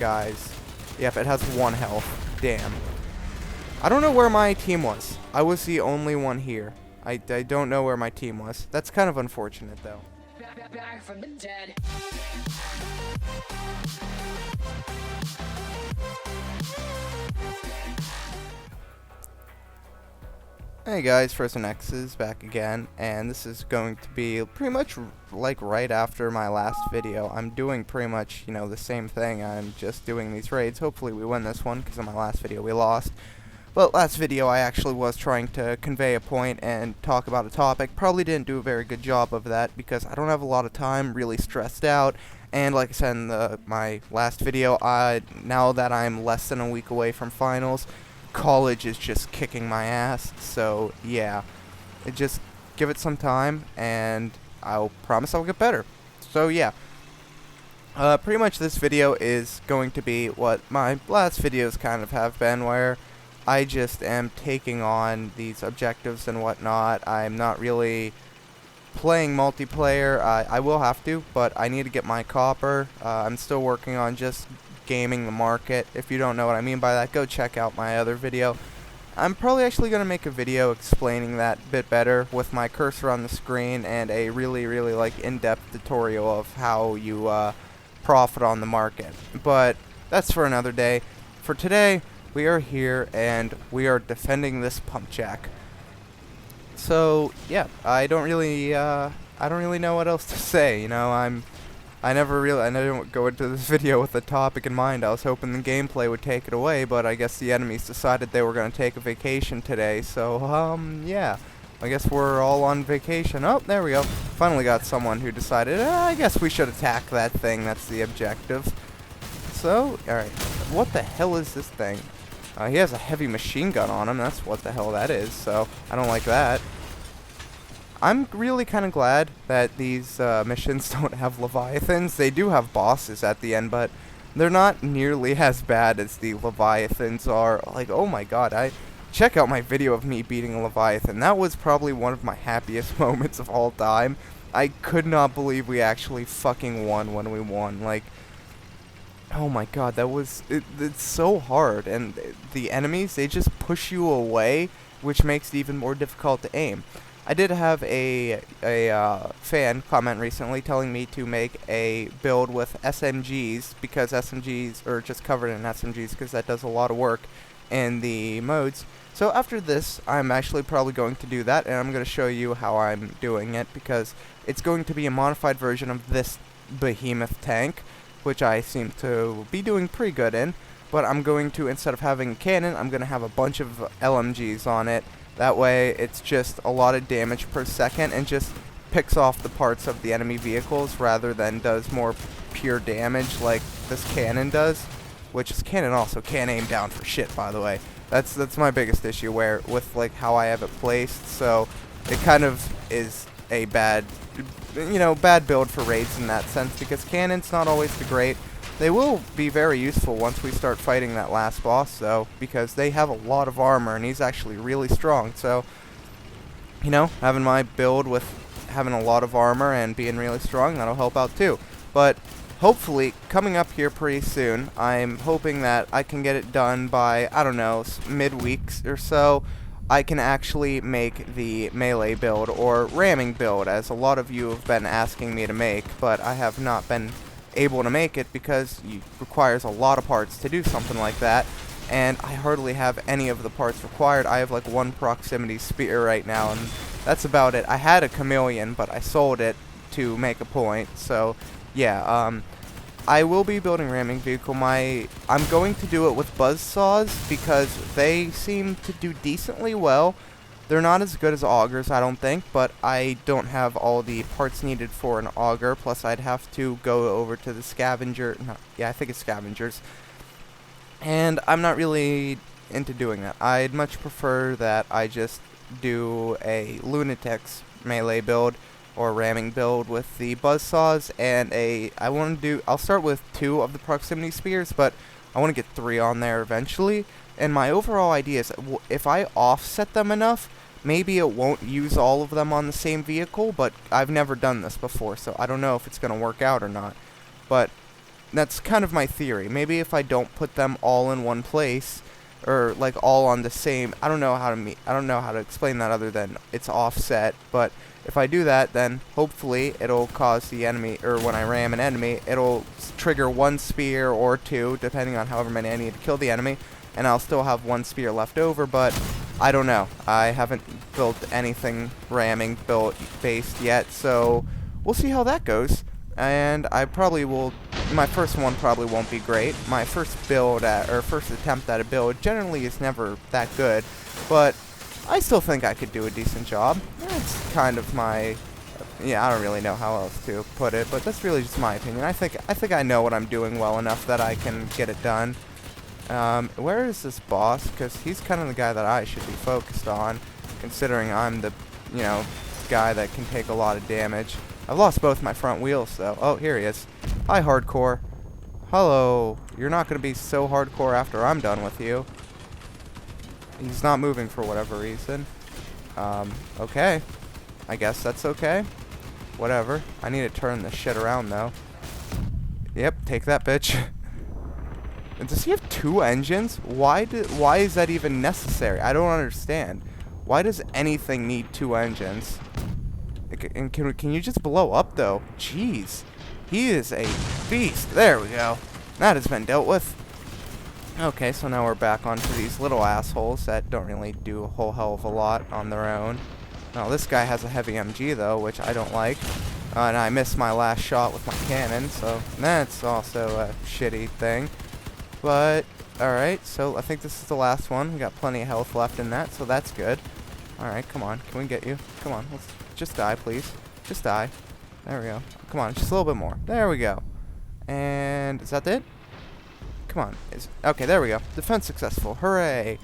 guys. Yep, it has 1 health. Damn. I don't know where my team was. I was the only one here. I don't know where my team was. That's kind of unfortunate, though. Back from the dead. Hey guys, Frozen X is back again, and this is going to be pretty much like right after my last video. I'm doing pretty much, the same thing. I'm just doing these raids. Hopefully we win this one, because in my last video we lost. But last video I actually was trying to convey a point and talk about a topic. Probably didn't do a very good job of that, because I don't have a lot of time, really stressed out. And like I said in my last video, now that I'm less than a week away from finals, college is just kicking my ass. So yeah, just give it some time and I'll promise I'll get better. So yeah, pretty much this video is going to be what my last videos kind of have been, where I just am taking on these objectives and whatnot. I'm not really playing multiplayer. I will have to, but I need to get my copper. I'm still working on just gaming the market. If you don't know what I mean by that, go check out my other video. I'm probably actually going to make a video explaining that a bit better with my cursor on the screen and a really like in-depth tutorial of how you profit on the market. But that's for another day. For today, we are here and we are defending this pump jack. So yeah, I don't really know what else to say. I didn't go into this video with a topic in mind. I was hoping the gameplay would take it away, but I guess the enemies decided they were going to take a vacation today. So, yeah. I guess we're all on vacation. Oh, there we go. Finally got someone who decided, I guess we should attack that thing. That's the objective. So, alright. What the hell is this thing? He has a heavy machine gun on him. That's what the hell that is. So, I don't like that. I'm really kind of glad that these missions don't have Leviathans. They do have bosses at the end, but they're not nearly as bad as the Leviathans are. Like, oh my god, check out my video of me beating a Leviathan. That was probably one of my happiest moments of all time. I could not believe we actually fucking won when we won. Like, oh my god, it's so hard. And the enemies, they just push you away, which makes it even more difficult to aim. I did have a fan comment recently telling me to make a build with SMGs, because SMGs are just covered in SMGs, because that does a lot of work in the modes. So after this, I'm actually probably going to do that, and I'm going to show you how I'm doing it, because it's going to be a modified version of this behemoth tank, which I seem to be doing pretty good in. But I'm going to, instead of having a cannon, I'm going to have a bunch of LMGs on it. That way, it's just a lot of damage per second and just picks off the parts of the enemy vehicles rather than does more pure damage like this cannon does. Which this cannon also can't aim down for shit, by the way. That's my biggest issue with like how I have it placed. So it kind of is a bad build for raids in that sense, because cannons not always the great. They will be very useful once we start fighting that last boss, though, because they have a lot of armor, and he's actually really strong. So, having my build with having a lot of armor and being really strong, that'll help out too. But hopefully, coming up here pretty soon, I'm hoping that I can get it done by, I don't know, mid-weeks or so. I can actually make the melee build, or ramming build, as a lot of you have been asking me to make, but I have not been able to make it because it requires a lot of parts to do something like that, and I hardly have any of the parts required. I have like one proximity spear right now, and that's about it. I had a chameleon, but I sold it to make a point. So yeah, I will be building ramming vehicle. I'm going to do it with buzzsaws because they seem to do decently well. They're not as good as augers, I don't think, but I don't have all the parts needed for an auger, plus I'd have to go over to the scavenger, I think it's scavengers, and I'm not really into doing that. I'd much prefer that I just do a Lunatic's melee build, or ramming build with the buzzsaws, and I'll start with 2 of the proximity spears, but I want to get 3 on there eventually. And my overall idea is, if I offset them enough, maybe it won't use all of them on the same vehicle, but I've never done this before, so I don't know if it's going to work out or not. But That's kind of my theory. Maybe if I don't put them all in one place, or like all on the same, I don't know how to explain that other than it's offset, but if I do that, then hopefully it'll cause the enemy, or when I ram an enemy, it'll trigger one spear or two, depending on however many I need to kill the enemy, and I'll still have one spear left over, but I don't know. I haven't built anything ramming based yet, so we'll see how that goes. And I probably will, my first one probably won't be great. My first first attempt at a build generally is never that good, but I still think I could do a decent job. That's kind of my, yeah, I don't really know how else to put it, but that's really just my opinion. I think I know what I'm doing well enough that I can get it done. Where is this boss? Because he's kind of the guy that I should be focused on, considering I'm the, guy that can take a lot of damage. I've lost both my front wheels, though. Oh, here he is. Hi, hardcore. Hello. You're not going to be so hardcore after I'm done with you. He's not moving for whatever reason. Okay. I guess that's okay. Whatever. I need to turn this shit around, though. Yep, take that, bitch. And does he have two engines? Why is that even necessary? I don't understand. Why does anything need two engines? And can you just blow up, though? Jeez. He is a beast. There we go. That has been dealt with. Okay, so now we're back onto these little assholes that don't really do a whole hell of a lot on their own. Now, this guy has a heavy MG, though, which I don't like. And I missed my last shot with my cannon, so that's also a shitty thing. But, alright, so I think this is the last one. We got plenty of health left in that, so that's good. Alright, come on. Can we get you? Come on, let's just die, please. Just die. There we go. Come on, just a little bit more. There we go. And is that it? Come on. Okay, there we go. Defense successful. Hooray.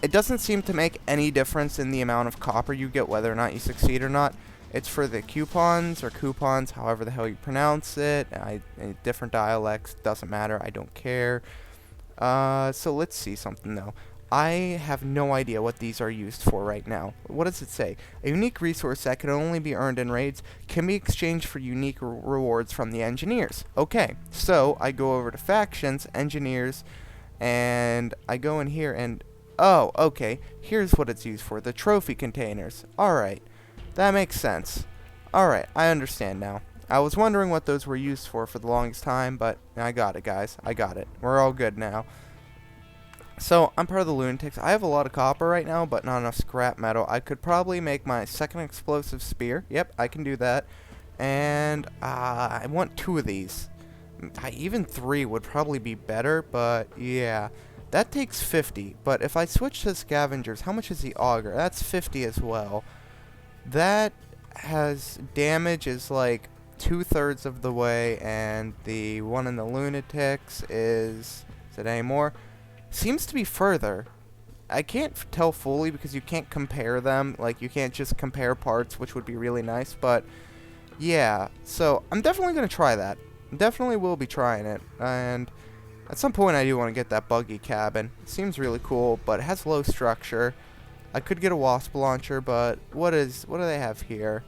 It doesn't seem to make any difference in the amount of copper you get, whether or not you succeed or not. It's for the coupons, or coupons, however the hell you pronounce it. Different dialects, doesn't matter. I don't care. So let's see something, though. I have no idea what these are used for right now. What does it say? A unique resource that can only be earned in raids can be exchanged for unique rewards from the engineers. Okay, so I go over to factions, engineers, and I go in here and... Oh, okay, here's what it's used for. The trophy containers. Alright, that makes sense. Alright, I understand now. I was wondering what those were used for the longest time, but I got it, guys. I got it. We're all good now. So, I'm part of the Lunatics. I have a lot of copper right now, but not enough scrap metal. I could probably make my second explosive spear. Yep, I can do that. And, I want 2 of these. Even 3 would probably be better, but, yeah. That takes 50, but if I switch to scavengers, how much is the auger? That's 50 as well. That has damage is like 2/3 of the way, and the one in the Lunatics is it any more? Seems to be further. I can't tell fully because you can't compare them. Like, you can't just compare parts, which would be really nice. But, yeah. So, I'm definitely going to try that. Definitely will be trying it. And at some point, I do want to get that buggy cabin. It seems really cool, but it has low structure. I could get a wasp launcher, but what do they have here?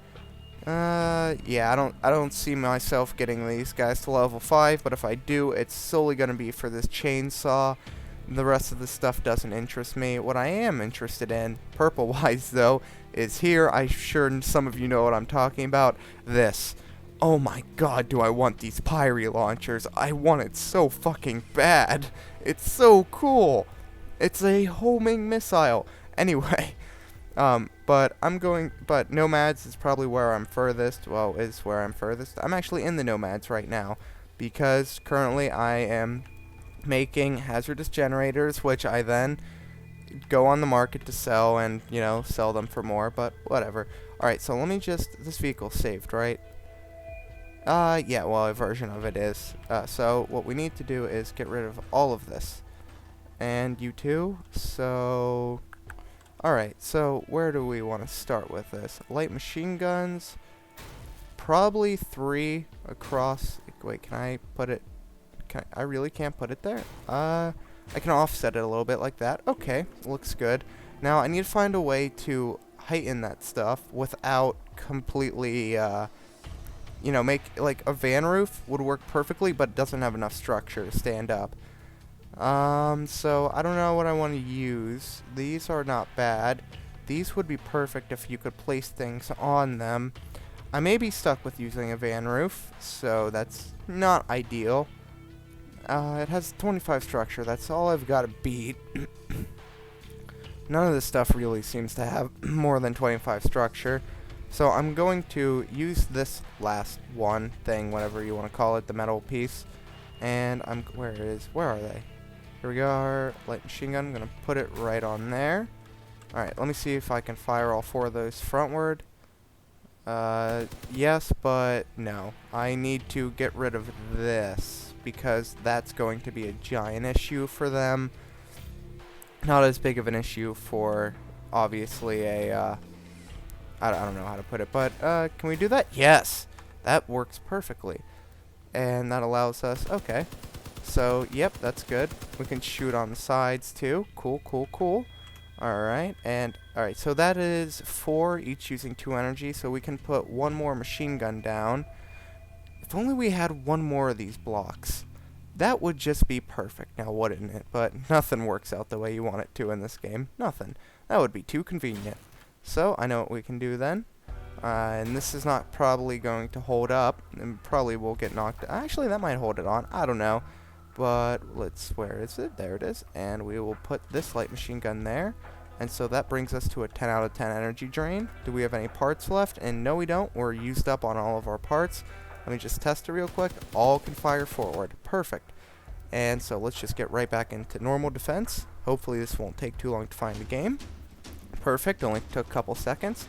Yeah, I don't see myself getting these guys to level 5, but if I do, it's solely going to be for this chainsaw. The rest of the stuff doesn't interest me. What I am interested in, purple-wise, though, is here. I'm sure some of you know what I'm talking about. This. Oh my god, do I want these Pyre launchers. I want it so fucking bad. It's so cool. It's a homing missile. Anyway, but Nomads is probably where I'm furthest. Well, is where I'm furthest. I'm actually in the Nomads right now, because currently I am making hazardous generators, which I then go on the market to sell and, sell them for more, but whatever. Alright, so let me this vehicle's saved, right? Yeah, well, a version of it is. So what we need to do is get rid of all of this. And you too. So, alright, so where do we want to start with this? Light machine guns. Probably 3 across. Wait, can I put it? I really can't put it there. I can offset it a little bit like that. Okay, looks good. Now, I need to find a way to heighten that stuff without completely, you know, make, like, a van roof would work perfectly, but it doesn't have enough structure to stand up. So I don't know what I want to use. These are not bad. These would be perfect if you could place things on them. I may be stuck with using a van roof, so that's not ideal. It has 25 structure. That's all I've got to beat. None of this stuff really seems to have more than 25 structure. So I'm going to use this last one thing, whatever you want to call it, the metal piece. And where are they? Here we go, light machine gun. I'm going to put it right on there. Alright, let me see if I can fire all 4 of those frontward. Yes, but no. I need to get rid of this, because that's going to be a giant issue for them. Not as big of an issue for, obviously, a, I don't know how to put it, but, can we do that? Yes! That works perfectly. And that allows us, okay. So, yep, that's good. We can shoot on the sides, too. Cool, cool, cool. Alright, and, alright, so that is 4, each using 2 energy, so we can put 1 more machine gun down. If only we had 1 more of these blocks. That would just be perfect now, wouldn't it? But nothing works out the way you want it to in this game. Nothing. That would be too convenient. So, I know what we can do then. And this is not probably going to hold up, and probably will get knocked. Actually, that might hold it on. I don't know. But where is it? There it is. And we will put this light machine gun there. And so that brings us to a 10 out of 10 energy drain. Do we have any parts left? And no, we don't. We're used up on all of our parts. Let me just test it real quick. All can fire forward. Perfect. And so let's just get right back into normal defense. Hopefully this won't take too long to find the game. Perfect. Only took a couple seconds.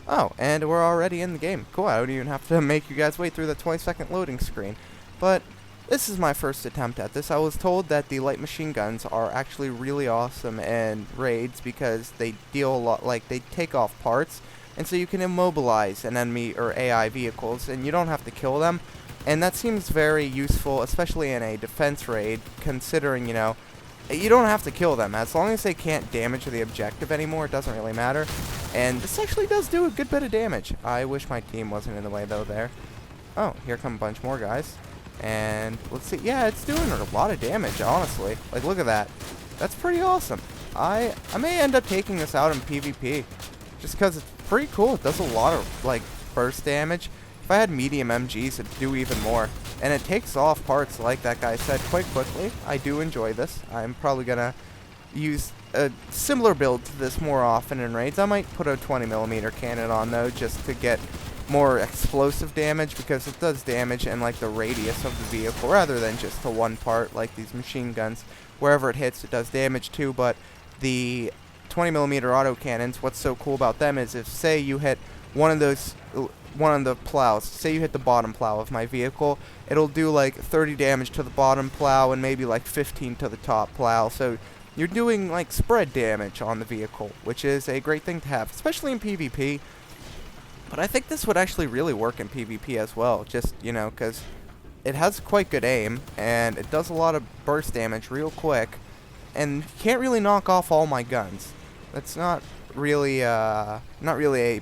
Oh, and we're already in the game. Cool. I don't even have to make you guys wait through the 20-second loading screen. But this is my first attempt at this. I was told that the light machine guns are actually really awesome in raids because they deal a lot, like they take off parts, and so you can immobilize an enemy or AI vehicles, and you don't have to kill them. And that seems very useful, especially in a defense raid, considering, you know, you don't have to kill them. As long as they can't damage the objective anymore, it doesn't really matter. And this actually does do a good bit of damage. I wish my team wasn't in the way, though, there. Oh, here come a bunch more guys. And let's see. Yeah, it's doing a lot of damage, honestly. Like, look at that. That's pretty awesome. I may end up taking this out in PvP. Just because it's pretty cool. It does a lot of, like, burst damage. If I had medium MGs, it'd do even more. And it takes off parts, like that guy said, quite quickly. I do enjoy this. I'm probably going to use a similar build to this more often in raids. I might put a 20mm cannon on, though, just to get more explosive damage, because it does damage in, like, the radius of the vehicle, rather than just to one part, like these machine guns. Wherever it hits, it does damage, too, but the 20mm autocannons, what's so cool about them is if, say, you hit one of the plows, say you hit the bottom plow of my vehicle, it'll do like 30 damage to the bottom plow and maybe like 15 to the top plow. So you're doing like spread damage on the vehicle, which is a great thing to have, especially in PvP. But I think this would actually really work in PvP as well, just, you know, because it has quite good aim and it does a lot of burst damage real quick, and can't really knock off all my guns. That's not really a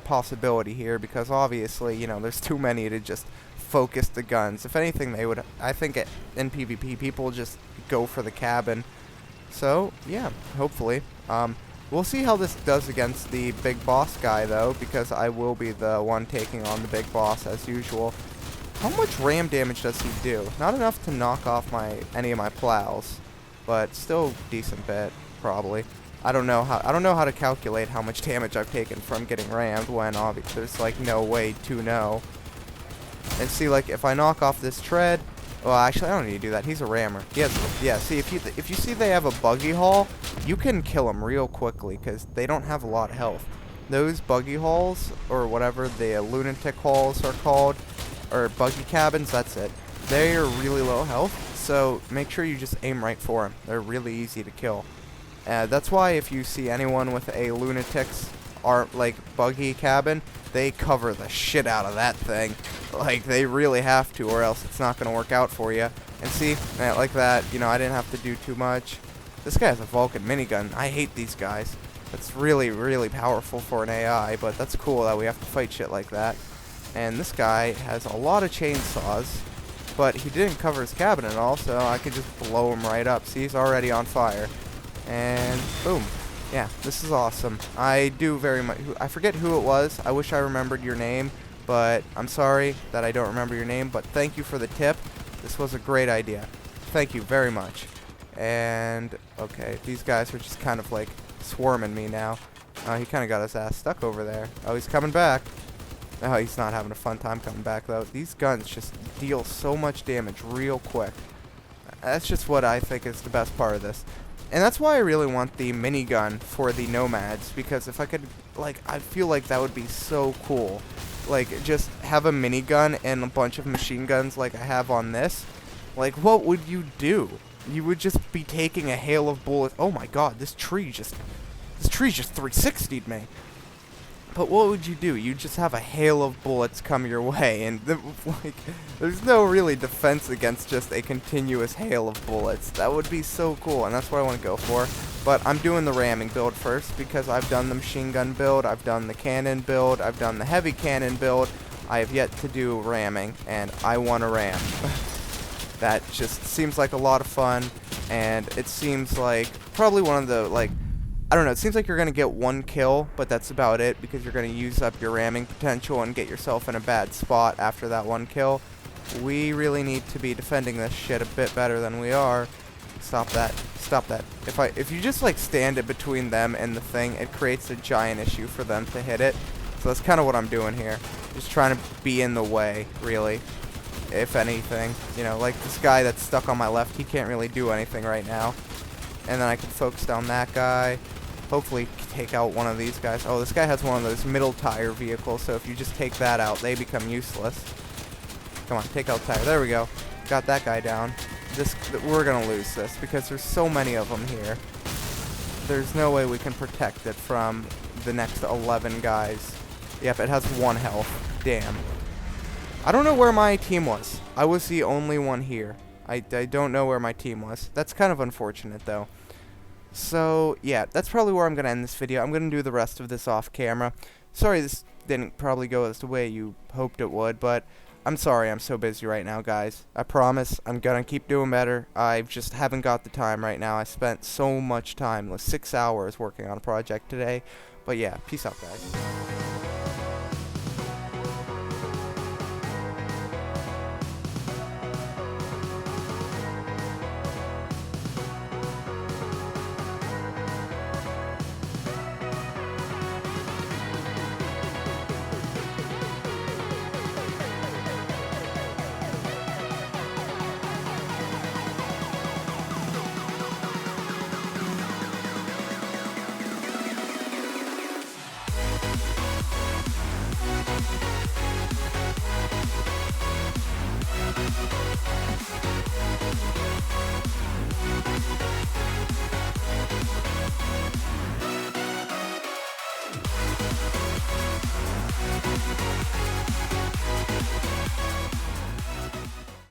possibility here, because obviously, you know, there's too many to just focus the guns. If anything, they would, I think in PvP, people just go for the cabin. So, yeah, hopefully. We'll see how this does against the big boss guy, though, because I will be the one taking on the big boss, as usual. How much ram damage does he do? Not enough to knock off any of my plows, but still decent bit, probably. I don't know how to calculate how much damage I've taken from getting rammed when obviously there's like no way to know. And see, like, if I knock off this tread, well, actually I don't need to do that. He's a rammer. He has, yeah. See, if you see they have a buggy haul, you can kill them real quickly because they don't have a lot of health. Those buggy hauls, or whatever the lunatic hauls are called, or buggy cabins, that's it. They are really low health, so make sure you just aim right for them. They're really easy to kill. That's why if you see anyone with a lunatic's buggy cabin, they cover the shit out of that thing. Like, they really have to, or else it's not going to work out for you. And see, like that, you know, I didn't have to do too much. This guy has a Vulcan minigun. I hate these guys. That's really, really powerful for an AI, but that's cool that we have to fight shit like that. And this guy has a lot of chainsaws, but he didn't cover his cabin at all, so I could just blow him right up. See, he's already on fire. And boom. Yeah, this is awesome. I do very much. I forget who it was. I wish I remembered your name, but I'm sorry that I don't remember your name, but thank you for the tip. This was a great idea. Thank you very much. And, okay, these guys are just kind of like swarming me now. He kind of got his ass stuck over there. Oh, he's coming back. Oh, he's not having a fun time coming back, though. These guns just deal so much damage real quick. That's just what I think is the best part of this. And that's why I really want the minigun for the Nomads, because if I could, like, I feel like that would be so cool. Like, just have a minigun and a bunch of machine guns like I have on this. Like, what would you do? You would just be taking a hail of bullets. Oh my god, this tree just 360'd me. But what would you do? You'd just have a hail of bullets come your way, and like, there's no really defense against just a continuous hail of bullets. That would be so cool, and that's what I want to go for. But I'm doing the ramming build first, because I've done the machine gun build, I've done the cannon build, I've done the heavy cannon build. I have yet to do ramming, and I want to ram. That just seems like a lot of fun, and it seems like probably one of the, like, I don't know, it seems like you're going to get one kill, but that's about it, because you're going to use up your ramming potential and get yourself in a bad spot after that one kill. We really need to be defending this shit a bit better than we are. Stop that. Stop that. If you just, like, stand it between them and the thing, it creates a giant issue for them to hit it. So that's kind of what I'm doing here. Just trying to be in the way, really. If anything. You know, like this guy that's stuck on my left, he can't really do anything right now. And then I can focus down that guy. Hopefully take out one of these guys. Oh, this guy has one of those middle tire vehicles, so if you just take that out, they become useless. Come on, take out tire. There we go. Got that guy down. We're gonna lose this, because there's so many of them here. There's no way we can protect it from the next 11 guys. Yep, it has 1 health. Damn. I don't know where my team was. I was the only one here. I don't know where my team was. That's kind of unfortunate, though. So, yeah, that's probably where I'm going to end this video. I'm going to do the rest of this off camera. Sorry this didn't probably go as the way you hoped it would, but I'm sorry I'm so busy right now, guys. I promise I'm going to keep doing better. I just haven't got the time right now. I spent so much time, like 6 hours working on a project today. But yeah, peace out, guys.